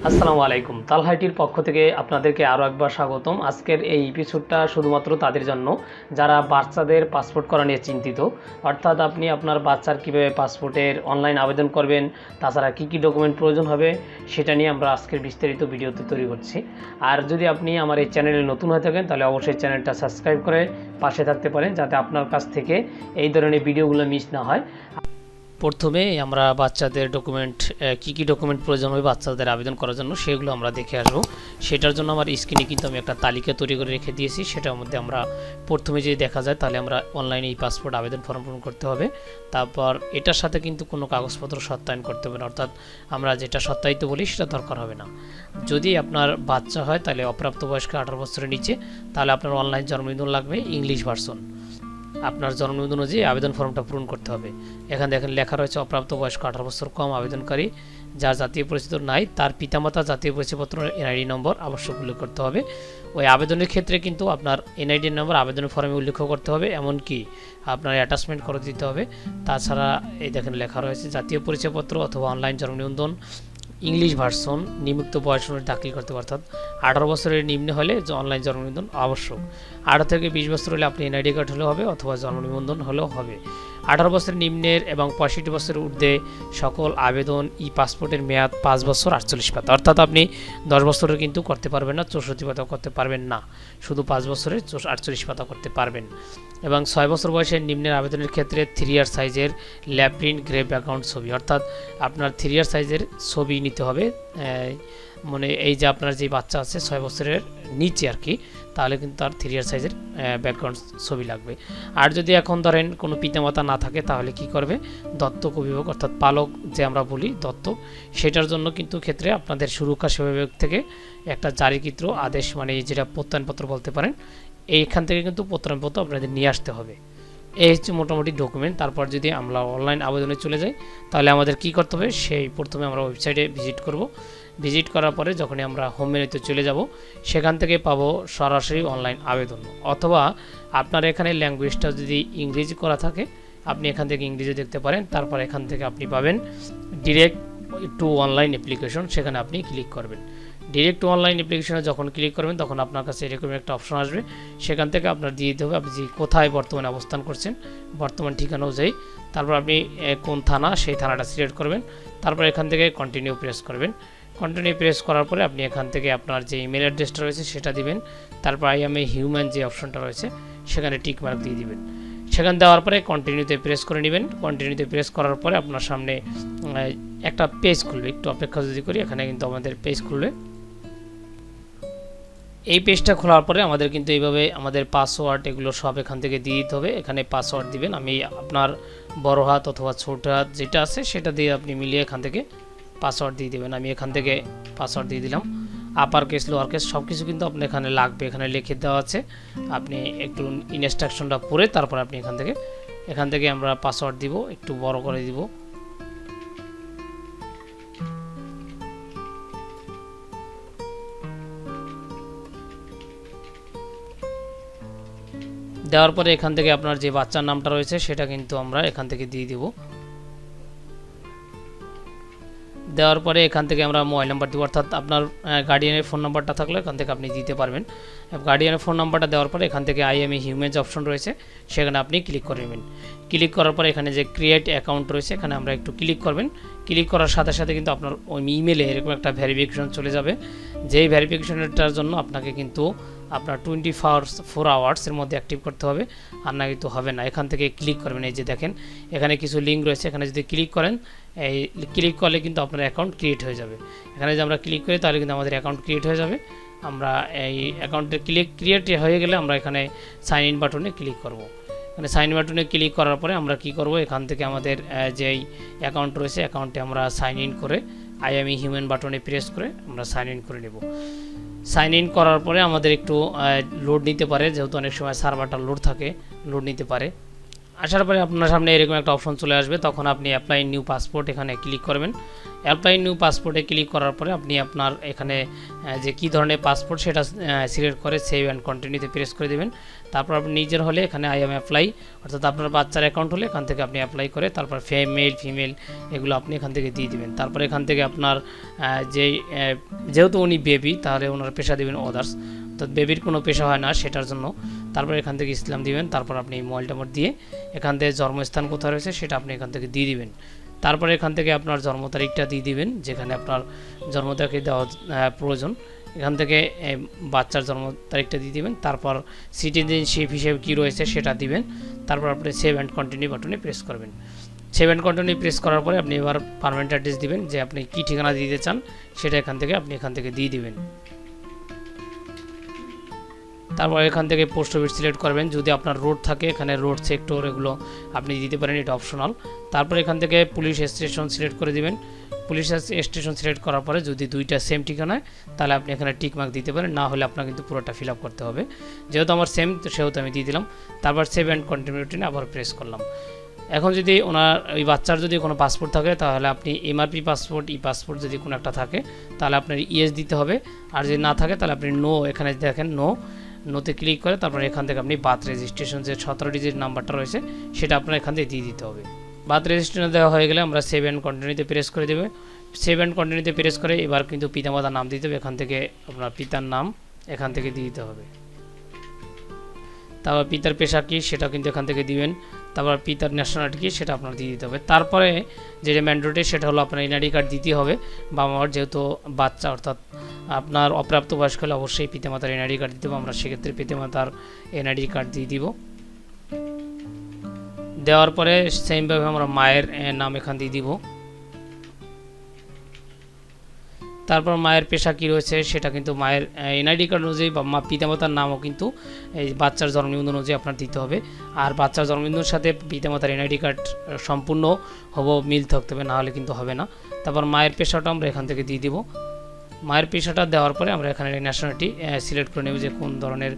আসসালামু আলাইকুম। তালহা আইটির পক্ষ থেকে আপনাদেরকে আরও একবার স্বাগতম। আজকের এই এপিসোডটা শুধুমাত্র তাদের জন্য যারা বাচ্চাদের পাসপোর্ট করা নিয়ে চিন্তিত। অর্থাৎ আপনি আপনার বাচ্চার কীভাবে পাসপোর্টের অনলাইন আবেদন করবেন, তাছাড়া কী কী ডকুমেন্ট প্রয়োজন হবে সেটা নিয়ে আমরা আজকের বিস্তারিত ভিডিওতে তৈরি করছি। আর যদি আপনি আমার এই চ্যানেলে নতুন হয়ে থাকেন তাহলে অবশ্যই চ্যানেলটা সাবস্ক্রাইব করে পাশে থাকতে পারেন, যাতে আপনার কাছ থেকে এই ধরনের ভিডিওগুলো মিস না হয়। প্রথমে আমরা বাচ্চাদের ডকুমেন্ট কী কী ডকুমেন্ট প্রয়োজন হবে বাচ্চাদের আবেদন করার জন্য সেগুলো আমরা দেখে আসবো। সেটার জন্য আমার স্ক্রিনে কিন্তু আমি একটা তালিকা তৈরি করে রেখে দিয়েছি। সেটার মধ্যে আমরা প্রথমে যদি দেখা যায় তাহলে আমরা অনলাইনে এই পাসপোর্ট আবেদন ফর্ম পূরণ করতে হবে। তারপর এটার সাথে কিন্তু কোনো কাগজপত্র সত্যায়ন করতে হবে না, অর্থাৎ আমরা যেটা সত্যায়িত বলি সেটা দরকার হবে না। যদি আপনার বাচ্চা হয় তাহলে অপ্রাপ্তবয়স্ক 18 বছরের নিচে, তাহলে আপনার অনলাইন জন্ম নিবন্ধন লাগবে ইংলিশ ভার্সন। আপনার জন্ম নিবন্ধন অনুযায়ী আবেদন ফর্মটা পূরণ করতে হবে। এখানে দেখেন লেখা রয়েছে অপ্রাপ্তবয়স্ক 18 বছর কম আবেদনকারী যার জাতীয় পরিচয় নাই, তার পিতামাতা জাতীয় পরিচয়পত্র এনআইডি নম্বর আবশ্যক উল্লেখ করতে হবে। ওই আবেদনের ক্ষেত্রে কিন্তু আপনার এনআইডি নম্বর আবেদনের ফর্মে উল্লেখ করতে হবে, এমনকি আপনার অ্যাটাচমেন্ট করে দিতে হবে। তাছাড়া এই দেখেন লেখা রয়েছে জাতীয় পরিচয়পত্র অথবা অনলাইন জন্ম নিবন্ধন ইংলিশ ভার্সন নিম্নোক্ত বয়স অনুযায়ী দাখিল করতে হবে, অর্থাৎ 18 বছরের নিম্নে হলে অনলাইন জন্ম নিবন্ধন আবশ্যক। 18 থেকে 20 বছর হলে আপনি এনআইডি কার্ড হলেও হবে অথবা জন্ম নিবন্ধন হলেও হবে। 18 বছরের নিম্নের এবং 65 বছরের ঊর্ধ্বে সকল আবেদন ই পাসপোর্টের মেয়াদ 5 বছর 48 পাতা, অর্থাৎ আপনি 10 বছরের কিন্তু করতে পারবেন না, 64 পাতা করতে পারবেন না, শুধু 5 বছরের 48 পাতা করতে পারবেন। এবং 6 বছর বয়সের নিম্নের আবেদনের ক্ষেত্রে 3 ইয়ার সাইজের ল্যাব প্রিন্ট গ্রে ব্যাকগ্রাউন্ড ছবি, অর্থাৎ আপনার 3 ইয়ার সাইজের ছবি নিতে হবে। মানে এই যে আপনার যে বাচ্চা আছে 6 বছরের নিচে আর কি, তাহলে কিন্তু তার 3 ইয়ার সাইজের ব্যাকগ্রাউন্ড ছবি লাগবে। আর যদি এখন ধরেন কোনো পিতামাতা না থাকে তাহলে কি করবে, দত্তক অভিভাবক অর্থাৎ পালক যে আমরা বলি দত্তক, সেটার জন্য কিন্তু ক্ষেত্রে আপনাদের সুরক্ষা সেবা বিভাগ থেকে একটা জারিকৃত আদেশ, মানে যেটা প্রত্যয়নপত্র বলতে পারেন, এইখান থেকে কিন্তু প্রত্যয়নপত্র আপনাদের নিয়ে আসতে হবে। এই হচ্ছে মোটামুটি ডকুমেন্ট। তারপর যদি আমরা অনলাইন আবেদনে চলে যাই তাহলে আমাদের কি করতে হবে, সেই প্রথমে আমরা ওয়েবসাইটে ভিজিট করব। ভিজিট করার পরে যখনই আমরা হোম মেনুতে চলে যাব সেখান থেকে পাবো সরাসরি অনলাইন আবেদন, অথবা আপনার এখানে ল্যাঙ্গুয়েজটা যদি ইংরেজি করা থাকে আপনি এখান থেকে ইংরেজি দেখতে পারেন। তারপর এখান থেকে আপনি পাবেন ডিরেক্ট টু অনলাইন অ্যাপ্লিকেশন, সেখানে আপনি ক্লিক করবেন। ডিরেক্ট টু অনলাইন অ্যাপ্লিকেশনে যখন ক্লিক করবেন তখন আপনার কাছে এরকম একটা অপশন আসবে, সেখান থেকে আপনার দিয়ে দিতে হবে আপনি যে কোথায় বর্তমানে অবস্থান করছেন, বর্তমান ঠিকানা অনুযায়ী। তারপর আপনি কোন থানা, সেই থানাটা সিলেক্ট করবেন। তারপর এখান থেকে কন্টিনিউ প্রেস করবেন। কন্টিনিউ প্রেস করার পরে আপনি এখান থেকে আপনার যে ইমেল অ্যাড্রেসটা রয়েছে সেটা দিবেন। তারপর আই এম এ হিউম্যান যে অপশনটা রয়েছে সেখানে টিক মার্ক দিয়ে দিবেন। সেখানে দেওয়ার পরে কন্টিনিউতে প্রেস করে নেবেন। কন্টিনিউতে প্রেস করার পরে আপনার সামনে একটা পেজ খুলবে, একটু অপেক্ষা যদি করি, এখানে কিন্তু আমাদের পেজ খুলবে। এই পেজটা খোলার পরে আমাদের কিন্তু এইভাবে আমাদের পাসওয়ার্ড এগুলো সব এখান থেকে দিয়ে দিতে হবে। এখানে পাসওয়ার্ড দিবেন, আমি আপনার বড় হাত অথবা ছোট হাত যেটা আছে সেটা দিয়ে আপনি মিলিয়ে এখান থেকে পাসওয়ার্ড দিয়ে দেবেন। আমি এখান থেকে পাসওয়ার্ড দিয়ে দিলাম। আপার কেস লোয়ার কেস সব কিছু কিন্তু আপনার এখানে লাগবে, এখানে লিখে দেওয়া আছে। আপনি একটু ইনস্ট্রাকশনটা পড়ে তারপর আপনি এখান থেকে আমরা পাসওয়ার্ড দিব, একটু বড় করে দিব। দেওয়ার পরে এখান থেকে আপনার যে বাচ্চার নামটা রয়েছে সেটা কিন্তু আমরা এখান থেকে দিয়ে দিব। দেওয়ার পরে এখান থেকে আমরা মোবাইল নাম্বার দিব, অর্থাৎ আপনার গার্ডিয়ানের ফোন নাম্বারটা থাকলে এখান থেকে আপনি দিতে পারবেন। গার্ডিয়ানের ফোন নাম্বারটা দেওয়ার পরে এখান থেকে আই এম এ হিউম্যান যে অপশন রয়েছে সেখানে আপনি ক্লিক করে নেবেন। ক্লিক করার পরে এখানে যে ক্রিয়েট অ্যাকাউন্ট রয়েছে এখানে আমরা একটু ক্লিক করবেন। ক্লিক করার সাথে সাথে কিন্তু আপনার ওই ইমেলে এরকম একটা ভেরিফিকেশন চলে যাবে, যেই ভেরিফিকেশনটার জন্য আপনাকে কিন্তু আপনার 24 আওয়ার্সের মধ্যে অ্যাক্টিভ করতে হবে, আর না কিন্তু হবে না। এখান থেকে ক্লিক করবেন, এই যে দেখেন এখানে কিছু লিঙ্ক রয়েছে, এখানে যদি ক্লিক করেন, এই ক্লিক করলে কিন্তু আপনার অ্যাকাউন্ট ক্রিয়েট হয়ে যাবে। এখানে যদি আমরা ক্লিক করি তাহলে কিন্তু আমাদের অ্যাকাউন্ট ক্রিয়েট হয়ে যাবে। আমরা এই অ্যাকাউন্টে ক্রিয়েট হয়ে গেলে আমরা এখানে সাইন ইন বাটনে ক্লিক করব। এখানে সাইন বাটনে ক্লিক করার পরে আমরা কি করব, এখান থেকে আমাদের যেই অ্যাকাউন্ট রয়েছে অ্যাকাউন্টে আমরা সাইন ইন করে আই এম ই হিউম্যান বাটনে প্রেস করে আমরা সাইন ইন করে নেব। সাইন ইন করার পরে আমাদের একটু লোড নিতে পারে, যেহেতু অনেক সময় সার্ভারটা লোড থাকে, লোড নিতে পারে। আসার পরে আপনার সামনে এরকম একটা অপশন চলে আসবে, তখন আপনি অ্যাপ্লাই নিউ পাসপোর্ট এখানে ক্লিক করবেন। অ্যাপ্লাই নিউ পাসপোর্টে ক্লিক করার পরে আপনি আপনার এখানে যে কী ধরনের পাসপোর্ট সেটা সিলেক্ট করে সেভ অ্যান্ড কন্টিনিউতে প্রেস করে দেবেন। তারপর আপনি নিজের হলে এখানে আই এম অ্যাপ্লাই, অর্থাৎ আপনার বাচ্চার অ্যাকাউন্ট হলে এখান থেকে আপনি অ্যাপ্লাই করে তারপর মেল ফিমেল এগুলো আপনি এখান থেকে দিয়ে দেবেন। তারপর এখান থেকে আপনার যেহেতু উনি বেবি তাহলে ওনার পেশা দেবেন আদার্স, অর্থাৎ বেবির কোনো পেশা হয় না সেটার জন্য। তারপর এখান থেকে ইসলাম দিবেন। তারপর আপনি মোবাইল নাম্বার দিয়ে এখান থেকে জন্মস্থান কোথায় রয়েছে সেটা আপনি এখান থেকে দিয়ে দিবেন। তারপরে এখান থেকে আপনার জন্ম তারিখটা দিয়ে দিবেন, যেখানে আপনার জন্ম তারিখ দেওয়া প্রয়োজন। এখান থেকে বাচ্চার জন্ম তারিখটা দিয়ে দিবেন। তারপর সিটিজেনশিপ হিসেবে কী রয়েছে সেটা দিবেন। তারপর আপনি সেভ অ্যান্ড কন্টিনিউ বাটনে প্রেস করবেন। সেভ অ্যান্ড কন্টিনিউ প্রেস করার পরে আপনি এবার পারমানেন্ট অ্যাড্রেস দিবেন, যে আপনি কী ঠিকানা দিতে চান সেটা এখান থেকে দিয়ে দিবেন। তারপর এখান থেকে পোস্ট অফিস সিলেক্ট করবেন। যদি আপনার রোড থাকে এখানে রোড সেক্টর এগুলো আপনি দিতে পারেন, এটা অপশনাল। তারপর এখান থেকে পুলিশ স্টেশন সিলেক্ট করে দিবেন। পুলিশ স্টেশন সিলেক্ট করার পরে যদি দুইটা সেম ঠিকানায় তাহলে আপনি এখানে টিক মার্ক দিতে পারেন, না হলে আপনার কিন্তু পুরোটা ফিল আপ করতে হবে। যেহেতু আমার সেম তো সেহেতু আমি দিয়ে দিলাম। তারপর সেভ অ্যান্ড কন্টিনিউ বাটনে আবার প্রেস করলাম। এখন যদি ওনার ওই বাচ্চার যদি কোনো পাসপোর্ট থাকে তাহলে আপনি এমআরপি পাসপোর্ট পাসপোর্ট যদি কোনো একটা থাকে তাহলে আপনার ইয়েস দিতে হবে, আর যদি না থাকে তাহলে আপনি নো, এখানে দেখেন নোতে ক্লিক করে তারপর এখান থেকে আপনি বার্থ রেজিস্ট্রেশন যে 17 ডিজিট নাম্বারটা রয়েছে সেটা আপনার এখান থেকে দিয়ে দিতে হবে। বার্থ রেজিস্ট্রেশন দেওয়া হয়ে গেলে আমরা সেভ অ্যান্ড কন্টিনিউতে প্রেস করে দেবে। সেভ অ্যান্ড কন্টিনিউতে প্রেস করে এবার কিন্তু পিতামাতার নাম দিতে হবে, এখান থেকে আপনার পিতার নাম এখান থেকে দিয়ে দিতে হবে। তারপর পিতার পেশা কী সেটা কিন্তু এখান থেকে দিবেন। তারপর পিতার ন্যাশনালিটি কী সেটা আপনার দিয়ে দিতে হবে। তারপরে যেটা ম্যান্ডেটরি সেটা হলো আপনার এনআইডি কার্ড দিতে হবে। বাবা মার যেহেতু বাচ্চা অর্থাৎ আপনার অপ্রাপ্ত বয়স্ক হলে অবশ্যই পিতামাতার এনআইডি কার্ড দিতে হবে। আমরা সেক্ষেত্রে পিতামাতার এনআইডি কার্ড দিয়ে দিব। দেওয়ার পরে সেমভাবে আমরা মায়ের নাম এখান দিয়ে দিব। তারপর মায়ের পেশা কী রয়েছে সেটা কিন্তু মায়ের এনআইডি কার্ড অনুযায়ী বা পিতামাতার নামও কিন্তু এই বাচ্চার জন্মদিন অনুযায়ী আপনার দিতে হবে। আর বাচ্চার জন্মদিনের সাথে পিতামাতার এনআইডি কার্ড সম্পূর্ণ মিল থাকতে হবে, নাহলে কিন্তু হবে না। তারপর মায়ের পেশাটা আমরা এখান থেকে দিয়ে দিব। মায়ের পেশাটা দেওয়ার পরে আমরা এখানে ন্যাশনালিটি সিলেক্ট করে নেব যে কোন ধরনের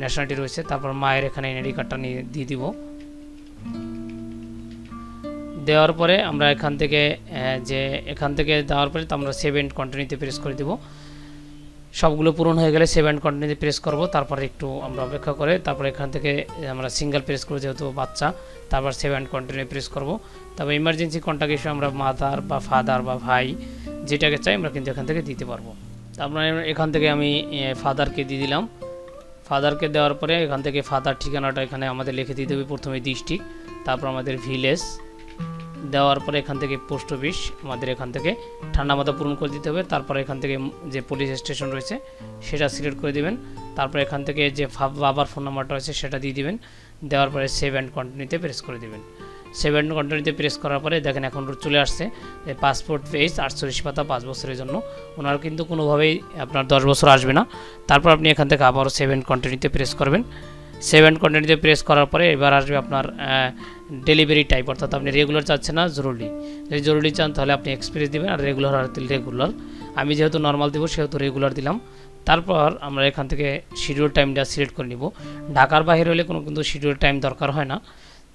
ন্যাশনালিটি রয়েছে। তারপর মায়ের এখানে এনআইডি কার্ডটা নিয়ে দিয়ে দিব। দেওয়ার পরে আমরা এখান থেকে দেওয়ার পরে আমরা সেভ অ্যান্ড কন্টিনিউতে প্রেস করে দেব। সবগুলো পূরণ হয়ে গেলে সেভ অ্যান্ড কন্টিনিউতে প্রেস করব। তারপর একটু আমরা অপেক্ষা করে তারপর এখান থেকে আমরা সিঙ্গেল প্রেস করব যেহেতু বাচ্চা। তারপর সেভ অ্যান্ড কন্টিনিউ প্রেস করব। তারপর ইমার্জেন্সি কন্ট্যাক্ট ইস্যু আমরা মাদার বা ফাদার বা ভাই যেটাকে চাই আমরা কিন্তু এখান থেকে দিতে পারবো। তারপর এখান থেকে আমি ফাদারকে দিয়ে দিলাম। ফাদারকে দেওয়ার পরে এখান থেকে ফাদার ঠিকানাটা এখানে আমাদের লিখে দিতে হবে, প্রথমে ডিস্ট্রিক্ট, তারপর আমাদের ভিলেজ। দেওয়ার পরে এখান থেকে পোস্ট অফিস আমাদের এখান থেকে ঠান্ডা মাথা পূরণ করে দিতে হবে। তারপর এখান থেকে যে পুলিশ স্টেশন রয়েছে সেটা সিলেক্ট করে দিবেন। তারপর এখান থেকে যে বাবার ফোন নাম্বারটা রয়েছে সেটা দিয়ে দিবেন। দেওয়ার পরে সেভ অ্যান্ড কন্টিনিউতে প্রেস করে দিবেন। সেভ অ্যান্ড কন্টিনিউতে প্রেস করার পরে দেখেন এখন চলে আসছে পাসপোর্ট পেজ 48 পাতা 5 বছরের জন্য। ওনার কিন্তু কোনোভাবেই আপনার 10 বছর আসবে না। তারপর আপনি এখান থেকে আবারও সেভ অ্যান্ড কন্টিনিউতে প্রেস করবেন। সেভ অ্যান্ড কন্টিনিউতে প্রেস করার পরে এবার আসবে আপনার ডেলিভারি টাইপ, অর্থাৎ আপনি রেগুলার চাচ্ছেন না জরুরি। যদি জরুরি চান তাহলে আপনি এক্সপ্রেস দেবেন, আর রেগুলার রেগুলার। আমি যেহেতু নর্মাল দেবো সেহেতু রেগুলার দিলাম। তারপর আমরা এখান থেকে শিডিউল টাইমটা সিলেক্ট করে নিব। ঢাকার বাইরে হলে কোনো কিন্তু শিডিউল টাইম দরকার হয় না।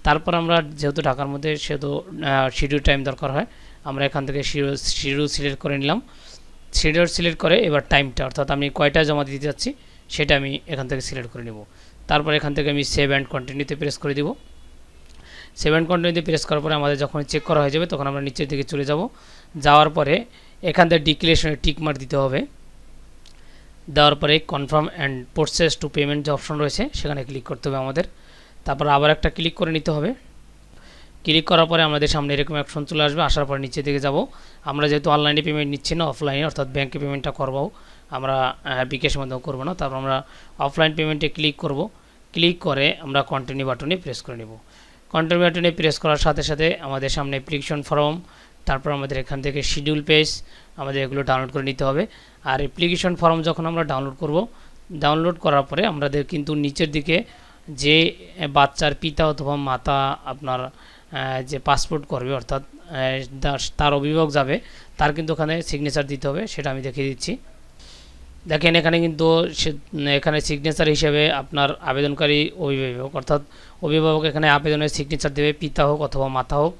তারপর আমরা যেহেতু ঢাকার মধ্যে সেহেতু শিডিউল টাইম দরকার হয়। আমরা এখান থেকে শিডিউল সিলেক্ট করে নিলাম। শিডিউল সিলেক্ট করে এবার টাইমটা, অর্থাৎ আমি কয়টা জমা দিতে যাচ্ছি সেটা আমি এখান থেকে সিলেক্ট করে নেব। তারপর এখান থেকে আমি সেভ অ্যান্ড কন্টিনিউতে প্রেস করে দেব। সেভ অ্যান্ড কন্টিনিউতে প্রেস করার পরে আমাদের যখন চেক করা হয়ে যাবে তখন আমরা নিচের দিকে চলে যাব। যাওয়ার পরে এখান থেকে ডিক্লারেশনে টিক মার্ক দিতে হবে। দেওয়ার পরে confirm and process to payment যে অপশন রয়েছে সেখানে ক্লিক করতে হবে আমাদের। তারপর আবার একটা ক্লিক করে নিতে হবে। ক্লিক করার পরে আমাদের সামনে এরকম অপশন চলে আসবে। আসার পর নিচের দিকে যাব। আমরা যেহেতু অনলাইনে পেমেন্ট নিচ্ছি না, অফলাইনে অর্থাৎ ব্যাঙ্কে পেমেন্টটা করবো, আমরা বিকাশের মাধ্যমে করবো না। তারপর আমরা অফলাইন পেমেন্টে ক্লিক করব। ক্লিক করে আমরা কন্টিনিউ বাটনে প্রেস করে নেব। কন্টিনিউ বাটনে প্রেস করার সাথে সাথে আমাদের সামনে অ্যাপ্লিকেশন ফর্ম, তারপর আমাদের এখান থেকে শিডিউল পেজ আমাদের এগুলো ডাউনলোড করে নিতে হবে। আর অ্যাপ্লিকেশন ফর্ম যখন আমরা ডাউনলোড করব, ডাউনলোড করার পরে আমাদের কিন্তু নিচের দিকে যে বাচ্চার পিতা অথবা মাতা আপনার যে পাসপোর্ট করবে অর্থাৎ তার অভিভাবক যাবে, তার কিন্তু ওখানে সিগনেচার দিতে হবে, সেটা আমি দেখিয়ে দিচ্ছি। দেখেন এখানে কিন্তু এখানে সিগনেচার হিসেবে আপনার আবেদনকারী অভিভাবক, অর্থাৎ অভিভাবক এখানে আবেদনের সিগনেচার দেবে, পিতা হোক অথবা মাতা হোক,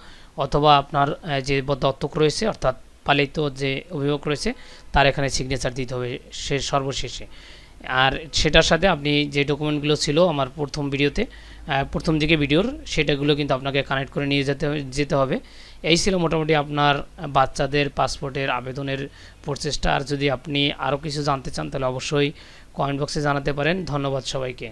অথবা আপনার যে দত্তক রয়েছে অর্থাৎ পালিত যে অভিভাবক রয়েছে তার এখানে সিগনেচার দিতে হবে সে সর্বশেষে। আর সেটার সাথে আপনি যে ডকুমেন্টগুলো ছিল আমার প্রথম ভিডিওতে, প্রথম দিকে ভিডিওর, সেটাগুলো কিন্তু আপনাকে কানেক্ট করে নিয়ে যেতে হবে। এই ছিল মোটামুটি আপনার বাচ্চাদের পাসপোর্টের আবেদনের প্রচেষ্টা। আর যদি আপনি আরও কিছু জানতে চান তাহলে অবশ্যই কমেন্ট বক্সে জানাতে পারেন। ধন্যবাদ সবাইকে।